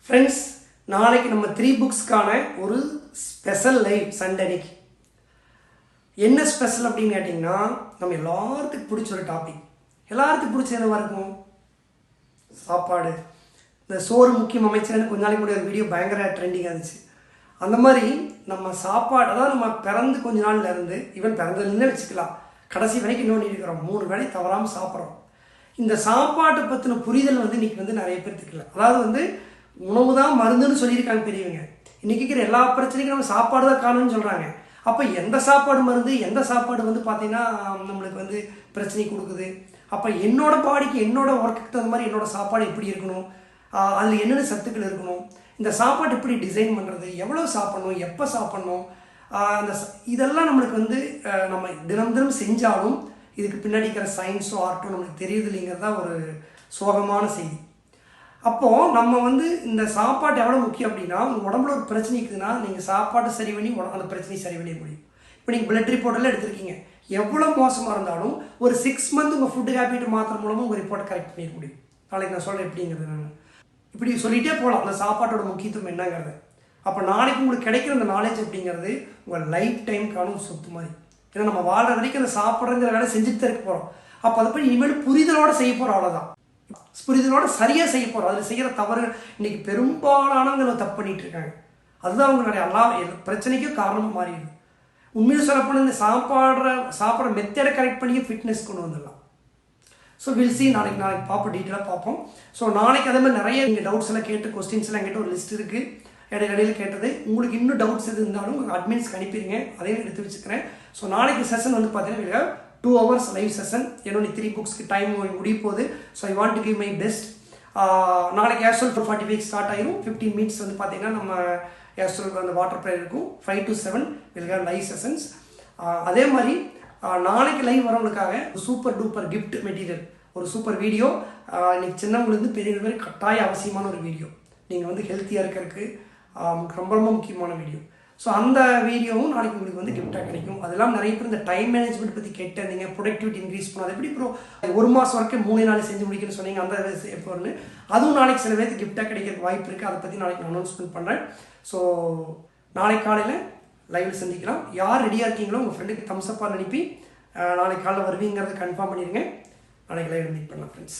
Friends, நாளைக்கு நம்ம 3 புக்ஸ்க்கான ஒரு ஸ்பெஷல் லைவ் சண்டேக்கு. என்ன ஸ்பெஷல் அப்படின்னு கேட்டிங்கன்னா, நம்ம எல்லாத்துக்கும் பிடிச்ச ஒரு டாபிக். எல்லாத்துக்கும் பிடிச்ச என்னவா இருக்கும்? சாப்பாடு. இந்த சோறு முக்கியம் அமைச்சர்னு கொஞ்ச நாளைக்கு முன்னாடி ஒரு வீடியோ பயங்கர ட்ரெண்டிங்காக இருந்துச்சு. அந்த மாதிரி நம்ம சாப்பாடு, அதாவது நம்ம பிறந்து கொஞ்ச நாள்ல இருந்து ஈவன் பிறந்ததுலேருந்தே வச்சுக்கலாம், கடைசி வரைக்கும் இன்னொன்று இருக்கிறோம், 3 வேளை தவறாமல் சாப்பிட்றோம். இந்த சாப்பாட்டை பற்றின புரிதல் இன்றைக்கி நிறைய பேர்த்துக்கு இல்லை. அதாவது உணவு தான் மருந்துன்னு சொல்லியிருக்காங்க பெரியவங்க. இன்றைக்கி இருக்கிற எல்லா பிரச்சனைக்கும் நம்ம சாப்பாடு தான் காரணம்னு சொல்கிறாங்க. அப்போ எந்த சாப்பாடு மருந்து, எந்த சாப்பாடு பார்த்தீங்கன்னா நம்மளுக்கு பிரச்சனை கொடுக்குது. அப்போ என்னோட பாடிக்கு, என்னோட ஒர்க்குக்கு தகுந்த மாதிரி என்னோட சாப்பாடு எப்படி இருக்கணும், அதில் என்னென்ன சத்துக்கள் இருக்கணும், இந்த சாப்பாடு எப்படி டிசைன் பண்ணுறது, எவ்வளோ சாப்பிட்ணும், எப்போ சாப்பிட்ணும், அந்த இதெல்லாம் நம்மளுக்கு நம்ம தினம் தினம் செஞ்சாலும் இதுக்கு பின்னாடி இருக்கிற சயின்ஸோ ஆர்ட்டோ நம்மளுக்கு தெரியுது இல்லைங்கிறது தான் ஒரு சோகமான செய்தி. அப்போது நம்ம இந்த சாப்பாடு எவ்வளோ முக்கியம் அப்படின்னா, உங்கள் உடம்புல ஒரு பிரச்சனை இருக்குதுன்னா நீங்கள் சாப்பாடு சரி பண்ணி அந்த பிரச்சனையை சரி பண்ண முடியும். இப்போ நீங்கள் பிளட் ரிப்போர்ட்டெல்லாம் எடுத்திருக்கீங்க, எவ்வளோ மோசமாக இருந்தாலும் ஒரு 6 மந்த் உங்கள் ஃபுட்டு ஹேபிட் மாத்திரம் மூலமாக உங்கள் ரிப்போர்ட்டை கரெக்ட் பண்ணிட முடியும். நாளைக்கு நான் சொல்கிறேன் எப்படிங்கிறது. நான் இப்படி சொல்லிகிட்டே போகலாம் அந்த சாப்பாட்டோட முக்கியத்துவம் என்னங்கிறது. அப்போ நாளைக்கு உங்களுக்கு கிடைக்கிற அந்த நாலேஜ் அப்படிங்கிறது உங்கள் லைஃப் டைமுக்கான ஒரு சொத்து மாதிரி. ஏன்னா நம்ம வாழ்கிற வரைக்கும் அந்த சாப்பிட்றங்கிற வேலை செஞ்சுட்டு தான் இருக்க போகிறோம். அப்போ அதை போய் இனிமேல் புரிதலோடு செய்ய போகிறோம், அவ்வளோதான். புரிதலோட சரியாக செய்ய போகிறோம். அதில் செய்கிற தவறு இன்றைக்கி பெரும்பாலானவங்க தப்பு பண்ணிகிட்டு இருக்காங்க. அதுதான் அவங்களுடைய எல்லா பிரச்சனைக்கும் காரணமாக மாறிடுது. உண்மையில் சொல்லப்போனால் இந்த சாப்பிட்ற மெத்தடை கரெக்ட் பண்ணி ஃபிட்னஸ் கொண்டு வந்துடலாம். So will see. நாளைக்கு பார்ப்போம், டீட்டெயிலாக பார்ப்போம். ஸோ நாளைக்கு அதே மாதிரி நிறைய நீங்கள் டவுட்ஸ் எல்லாம் கேட்டு, கொஸ்டின்ஸ் எல்லாம் கேட்டு ஒரு லிஸ்ட் இருக்குது இடையில கேட்டது. உங்களுக்கு இன்னும் டவுட்ஸ் எது இருந்தாலும் உங்கள் அட்மின்ஸ்க்கு அனுப்பிடுங்க, அதையும் எடுத்து வச்சுக்கிறேன். ஸோ நாளைக்கு செஷன் பார்த்தீங்கன்னா 2 hours லைவ் செஷன். என்னோட 3 புக்ஸ்க்கு டைம் முடிய போகுது. So I want to give my best. நாளைக்கு ஆஸ்ட்ரல் 4:45 ஸ்டார்ட் ஆயிரும். 15 minutes பார்த்தீங்கன்னா நம்ம ஆஸ்ட்ரல் அந்த வாட்டர் ப்ரேயர் இருக்கும். 5 to 7 will have live sessions. அதே மாதிரி நாளைக்கு லைவ் வரவங்களுக்காக சூப்பர் டூப்பர் கிஃப்ட் மெட்டீரியல், ஒரு சூப்பர் வீடியோ. இன்னைக்கு சின்னவங்களுக்கு பெரியவங்க கட்டாய அவசியமான ஒரு வீடியோ. நீங்கள் ஹெல்த்தியாக இருக்கிறதுக்கு ரொம்ப ரொம்ப முக்கியமான வீடியோ. ஸோ அந்த வீடியோவும் நாளைக்கு உங்களுக்கு கிஃப்டாக கிடைக்கும். அதெல்லாம் நிறைய பேர் இந்த டைம் மேனேஜ்மெண்ட் பற்றி கேட்டிருந்தீங்க, ப்ரொடக்டிவிட்டி இன்க்ரீஸ் பண்ணணும், அது எப்படி ப்ரோ 1 மாதம் வரைக்கும் 3 நாள் செஞ்சு முடிக்கணும்னு சொன்னீங்க. அந்த எப்போன்னு அதுவும் நாளைக்கு சில பேருக்கு கிஃப்டாக கிடைக்கிறதுக்கு வாய்ப்பு இருக்குது. அதை பற்றி நாளைக்கு நான் அனௌன்ஸ்மெண்ட் பண்ணுறேன். ஸோ நாளைக்கு காலையில் லைவில் சந்திக்கலாம். யார் ரெடியாக இருக்கீங்களோ உங்கள் ஃப்ரெண்டுக்கு தம்ஸ்அப்பாக அனுப்பி நாளைக்கு காலையில் வருவீங்கிறத கன்ஃபார்ம் பண்ணிடுங்க. நாளைக்கு லைவ் மீட் பண்ணலாம் ஃப்ரெண்ட்ஸ்.